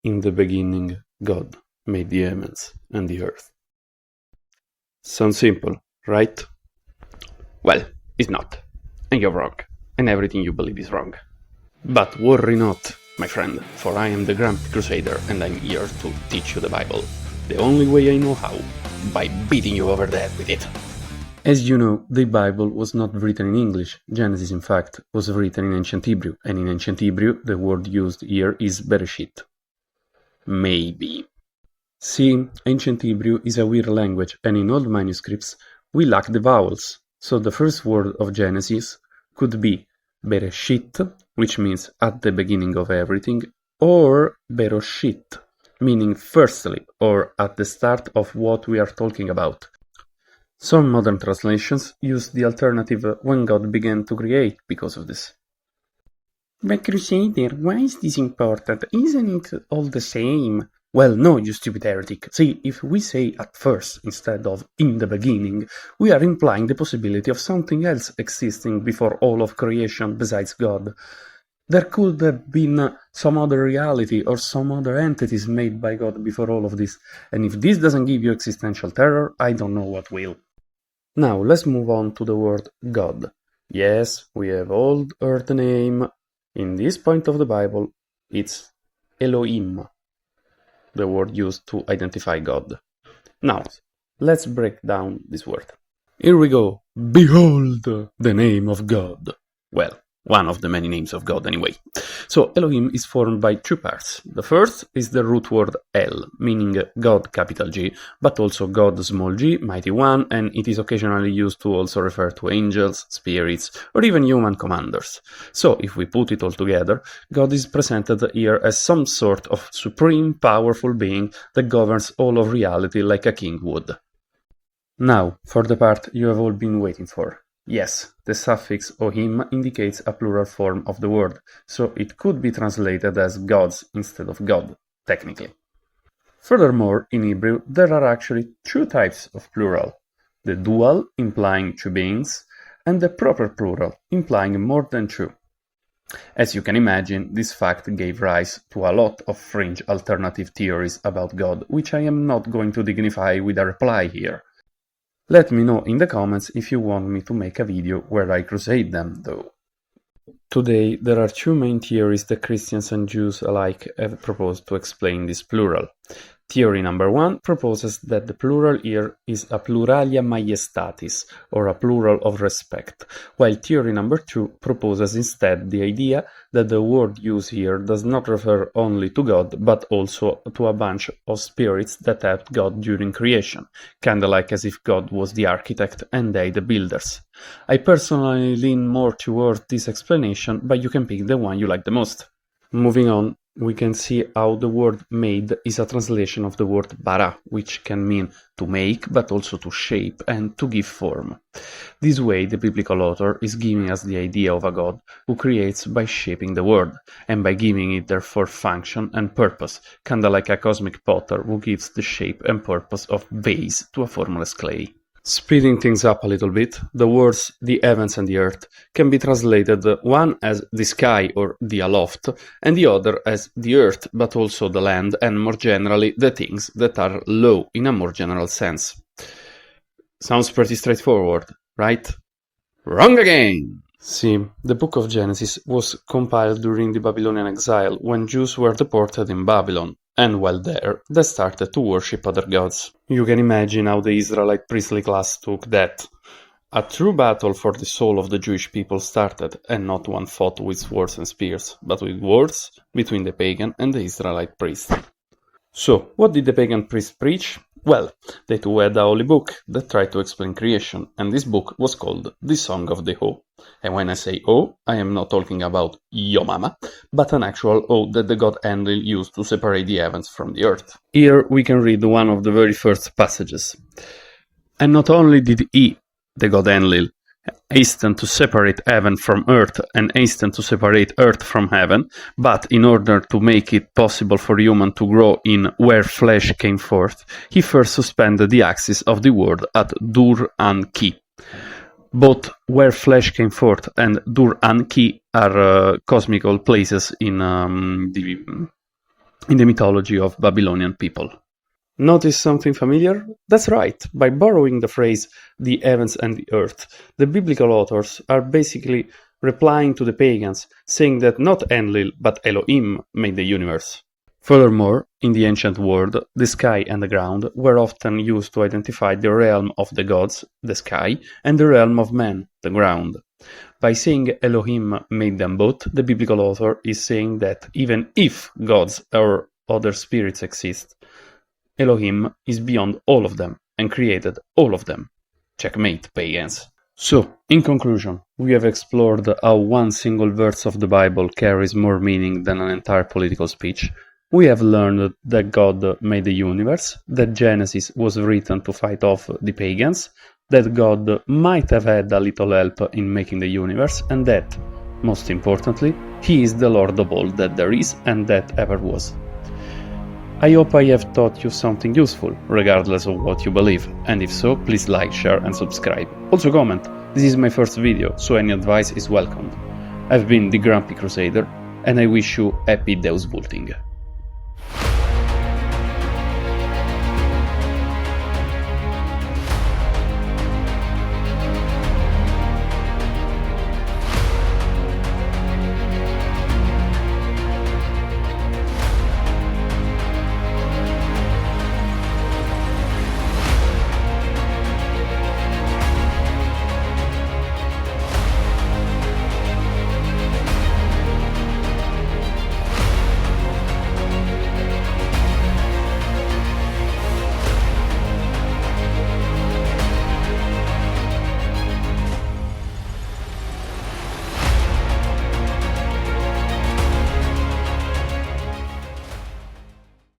In the beginning, God made the heavens and the earth. Sounds simple, right? Well, it's not. And you're wrong. And everything you believe is wrong. But worry not, my friend, for I am the Grand Crusader and I'm here to teach you the Bible. The only way I know how, by beating you over the head with it. As you know, the Bible was not written in English. Genesis, in fact, was written in Ancient Hebrew, and in Ancient Hebrew, the word used here is Bereshit. Maybe. See, Ancient Hebrew is a weird language, and in old manuscripts, we lack the vowels. So the first word of Genesis could be Bereshit, which means at the beginning of everything, or Beroshit, meaning firstly, or at the start of what we are talking about. Some modern translations use the alternative when God began to create because of this. But Crusader, why is this important? Isn't it all the same? Well, no, you stupid heretic. See, if we say at first instead of in the beginning, we are implying the possibility of something else existing before all of creation besides God. There could have been some other reality or some other entities made by God before all of this, and if this doesn't give you existential terror, I don't know what will. Now, let's move on to the word God. Yes, we have old earth name. In this point of the Bible, it's Elohim, the word used to identify God. Now, let's break down this word. Here we go. Behold the name of God. Well, one of the many names of God anyway. So Elohim is formed by two parts. The first is the root word El, meaning God capital G, but also God small g, mighty one, and it is occasionally used to also refer to angels, spirits, or even human commanders. So if we put it all together, God is presented here as some sort of supreme powerful being that governs all of reality like a king would. Now, for the part you have all been waiting for. Yes, the suffix ohim indicates a plural form of the word, so it could be translated as gods instead of God, technically. Furthermore, in Hebrew, there are actually two types of plural. The dual, implying two beings, and the proper plural, implying more than two. As you can imagine, this fact gave rise to a lot of fringe alternative theories about God, which I am not going to dignify with a reply here. Let me know in the comments if you want me to make a video where I crusade them, though. Today, there are two main theories that Christians and Jews alike have proposed to explain this plural. Theory number one proposes that the plural here is a pluralia majestatis, or a plural of respect, while theory number two proposes instead the idea that the word used here does not refer only to God, but also to a bunch of spirits that helped God during creation, kinda like as if God was the architect and they the builders. I personally lean more towards this explanation, but you can pick the one you like the most. Moving on, we can see how the word made is a translation of the word bara, which can mean to make, but also to shape and to give form. This way, the biblical author is giving us the idea of a God who creates by shaping the world, and by giving it therefore function and purpose, kinda like a cosmic potter who gives the shape and purpose of vase to a formless clay. Speeding things up a little bit, the words the heavens and the earth can be translated one as the sky or the aloft, and the other as the earth, but also the land, and more generally the things that are low in a more general sense. Sounds pretty straightforward, right? Wrong again! See, the book of Genesis was compiled during the Babylonian exile when Jews were deported in Babylon. And while there, they started to worship other gods. You can imagine how the Israelite priestly class took that. A true battle for the soul of the Jewish people started, and not one fought with swords and spears, but with words between the pagan and the Israelite priest. So, what did the pagan priest preach? Well, they too had a holy book that tried to explain creation, and this book was called the Song of the O. And when I say O, I am not talking about Yo Mama, but an actual O that the god Enlil used to separate the heavens from the earth. Here we can read one of the very first passages. And not only did he, the god Enlil, hasten to separate heaven from earth and hasten to separate earth from heaven, but in order to make it possible for human to grow in where flesh came forth, he first suspended the axis of the world at Dur and Ki. Both where flesh came forth and Dur and Ki are cosmical places in the in the mythology of Babylonian people. Notice something familiar? That's right, by borrowing the phrase the heavens and the earth, the biblical authors are basically replying to the pagans, saying that not Enlil but Elohim made the universe. Furthermore, in the ancient world, the sky and the ground were often used to identify the realm of the gods, the sky, and the realm of man, the ground. By saying Elohim made them both, the biblical author is saying that even if gods or other spirits exist, Elohim is beyond all of them and created all of them. Checkmate, pagans. So, in conclusion, we have explored how one single verse of the Bible carries more meaning than an entire political speech. We have learned that God made the universe, that Genesis was written to fight off the pagans, that God might have had a little help in making the universe, and that, most importantly, He is the Lord of all that there is and that ever was. I hope I have taught you something useful, regardless of what you believe, and if so, please like, share and subscribe. Also comment, this is my first video, so any advice is welcomed. I've been the Grumpy Crusader, and I wish you happy Deus Vulting.